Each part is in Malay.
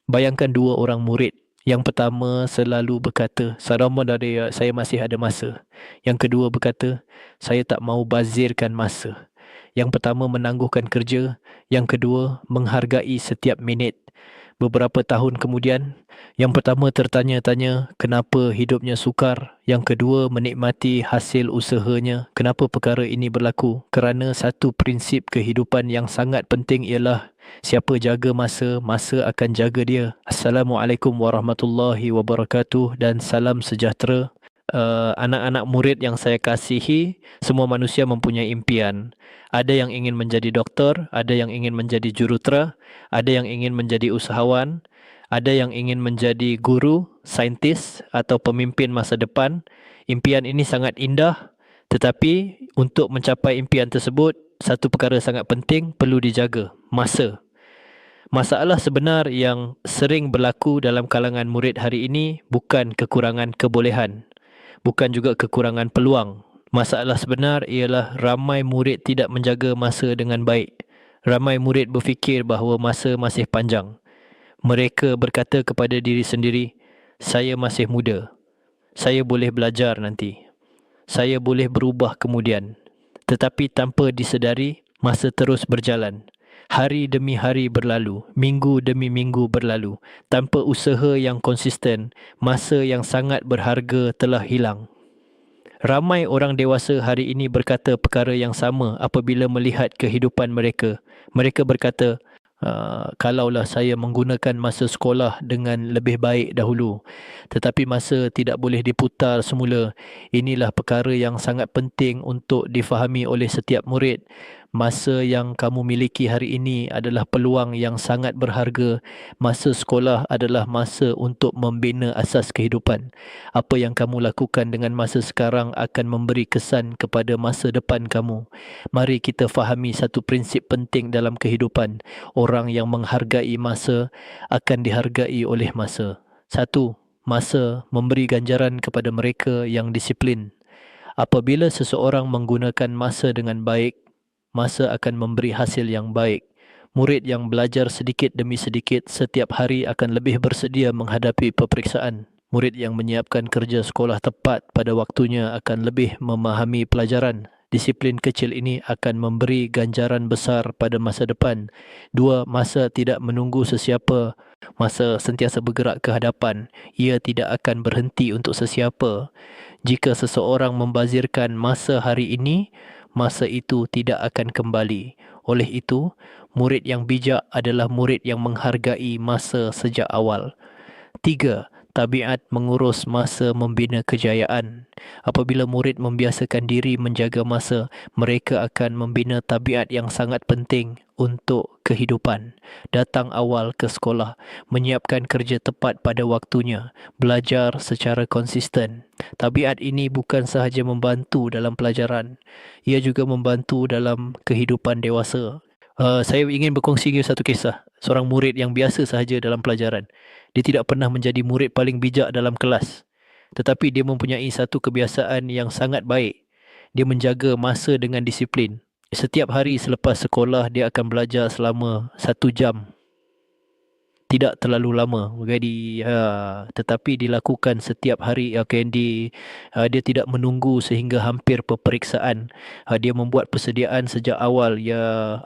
Bayangkan dua orang murid. Yang pertama selalu berkata, selama dari saya masih ada masa. Yang kedua berkata, saya tak mau bazirkan masa. Yang pertama menangguhkan kerja, yang kedua menghargai setiap minit. Beberapa tahun kemudian, yang pertama tertanya-tanya kenapa hidupnya sukar, yang kedua menikmati hasil usahanya. Kenapa perkara ini berlaku? Kerana satu prinsip kehidupan yang sangat penting ialah siapa jaga masa, masa akan jaga dia. Assalamualaikum warahmatullahi wabarakatuh dan salam sejahtera. Anak-anak murid yang saya kasihi, semua manusia mempunyai impian. Ada yang ingin menjadi doktor, ada yang ingin menjadi jurutera, ada yang ingin menjadi usahawan, ada yang ingin menjadi guru, saintis atau pemimpin masa depan. Impian ini sangat indah, tetapi untuk mencapai impian tersebut, satu perkara sangat penting perlu dijaga, masa. Masalah sebenar yang sering berlaku dalam kalangan murid hari ini bukan kekurangan kebolehan, bukan juga kekurangan peluang. Masalah sebenar ialah ramai murid tidak menjaga masa dengan baik. Ramai murid berfikir bahawa masa masih panjang. Mereka berkata kepada diri sendiri, saya masih muda. Saya boleh belajar nanti. Saya boleh berubah kemudian. Tetapi tanpa disedari, masa terus berjalan. Hari demi hari berlalu, minggu demi minggu berlalu. Tanpa usaha yang konsisten, masa yang sangat berharga telah hilang. Ramai orang dewasa hari ini berkata perkara yang sama apabila melihat kehidupan mereka. Mereka berkata, kalaulah saya menggunakan masa sekolah dengan lebih baik dahulu. Tetapi masa tidak boleh diputar semula. Inilah perkara yang sangat penting untuk difahami oleh setiap murid. Masa yang kamu miliki hari ini adalah peluang yang sangat berharga. Masa sekolah adalah masa untuk membina asas kehidupan. Apa yang kamu lakukan dengan masa sekarang akan memberi kesan kepada masa depan kamu. Mari kita fahami satu prinsip penting dalam kehidupan. Orang yang menghargai masa akan dihargai oleh masa. Satu, masa memberi ganjaran kepada mereka yang disiplin. Apabila seseorang menggunakan masa dengan baik, masa akan memberi hasil yang baik. Murid yang belajar sedikit demi sedikit setiap hari akan lebih bersedia menghadapi peperiksaan. Murid yang menyiapkan kerja sekolah tepat pada waktunya akan lebih memahami pelajaran. Disiplin kecil ini akan memberi ganjaran besar pada masa depan. Dua, masa tidak menunggu sesiapa. Masa sentiasa bergerak ke hadapan. Ia tidak akan berhenti untuk sesiapa. Jika seseorang membazirkan masa hari ini, masa itu tidak akan kembali. Oleh itu, murid yang bijak adalah murid yang menghargai masa sejak awal. Tiga, tabiat mengurus masa membina kejayaan. Apabila murid membiasakan diri menjaga masa, mereka akan membina tabiat yang sangat penting untuk kehidupan. Datang awal ke sekolah, menyiapkan kerja tepat pada waktunya, belajar secara konsisten. Tabiat ini bukan sahaja membantu dalam pelajaran, ia juga membantu dalam kehidupan dewasa. Saya ingin berkongsi satu kisah. Seorang murid yang biasa sahaja dalam pelajaran. Dia tidak pernah menjadi murid paling bijak dalam kelas. Tetapi dia mempunyai satu kebiasaan yang sangat baik. Dia menjaga masa dengan disiplin. Setiap hari selepas sekolah, dia akan belajar selama 1 jam. Tidak terlalu lama, tetapi dilakukan setiap hari. Dia tidak menunggu sehingga hampir peperiksaan. Dia membuat persediaan sejak awal.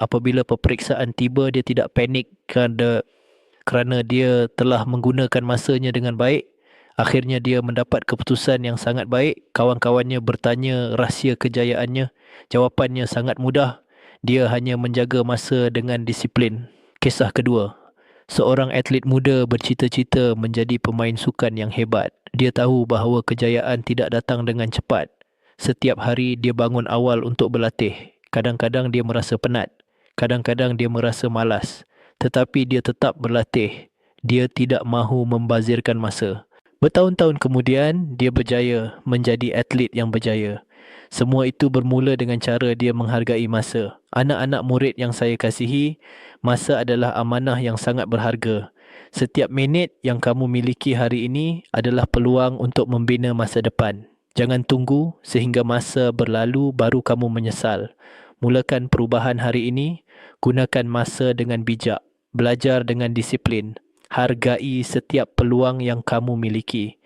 Apabila peperiksaan tiba, dia tidak panik kerana dia telah menggunakan masanya dengan baik. Akhirnya dia mendapat keputusan yang sangat baik. Kawan-kawannya bertanya rahsia kejayaannya. Jawapannya sangat mudah. Dia hanya menjaga masa dengan disiplin. Kisah kedua. Seorang atlet muda bercita-cita menjadi pemain sukan yang hebat. Dia tahu bahawa kejayaan tidak datang dengan cepat. Setiap hari dia bangun awal untuk berlatih. Kadang-kadang dia merasa penat. Kadang-kadang dia merasa malas. Tetapi dia tetap berlatih. Dia tidak mahu membazirkan masa. Bertahun-tahun kemudian, dia berjaya menjadi atlet yang berjaya. Semua itu bermula dengan cara dia menghargai masa. Anak-anak murid yang saya kasihi, masa adalah amanah yang sangat berharga. Setiap minit yang kamu miliki hari ini adalah peluang untuk membina masa depan. Jangan tunggu sehingga masa berlalu baru kamu menyesal. Mulakan perubahan hari ini, gunakan masa dengan bijak, belajar dengan disiplin. Hargai setiap peluang yang kamu miliki.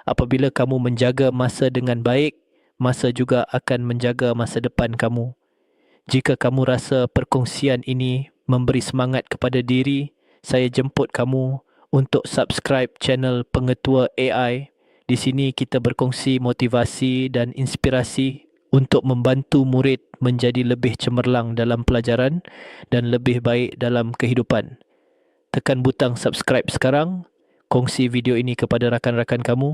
Apabila kamu menjaga masa dengan baik, masa juga akan menjaga masa depan kamu. Jika kamu rasa perkongsian ini memberi semangat kepada diri, saya jemput kamu untuk subscribe channel Pengetua AI. Di sini kita berkongsi motivasi dan inspirasi untuk membantu murid menjadi lebih cemerlang dalam pelajaran dan lebih baik dalam kehidupan. Tekan butang subscribe sekarang, kongsi video ini kepada rakan-rakan kamu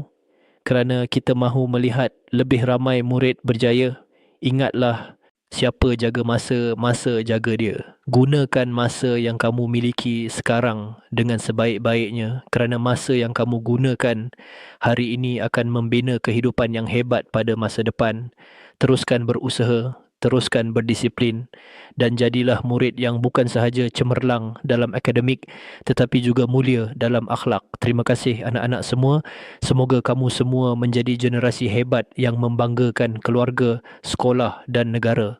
kerana kita mahu melihat lebih ramai murid berjaya. Ingatlah, siapa jaga masa, masa jaga dia. Gunakan masa yang kamu miliki sekarang dengan sebaik-baiknya kerana masa yang kamu gunakan hari ini akan membina kehidupan yang hebat pada masa depan. Teruskan berusaha, teruskan berdisiplin dan jadilah murid yang bukan sahaja cemerlang dalam akademik tetapi juga mulia dalam akhlak. Terima kasih anak-anak semua. Semoga kamu semua menjadi generasi hebat yang membanggakan keluarga, sekolah dan negara.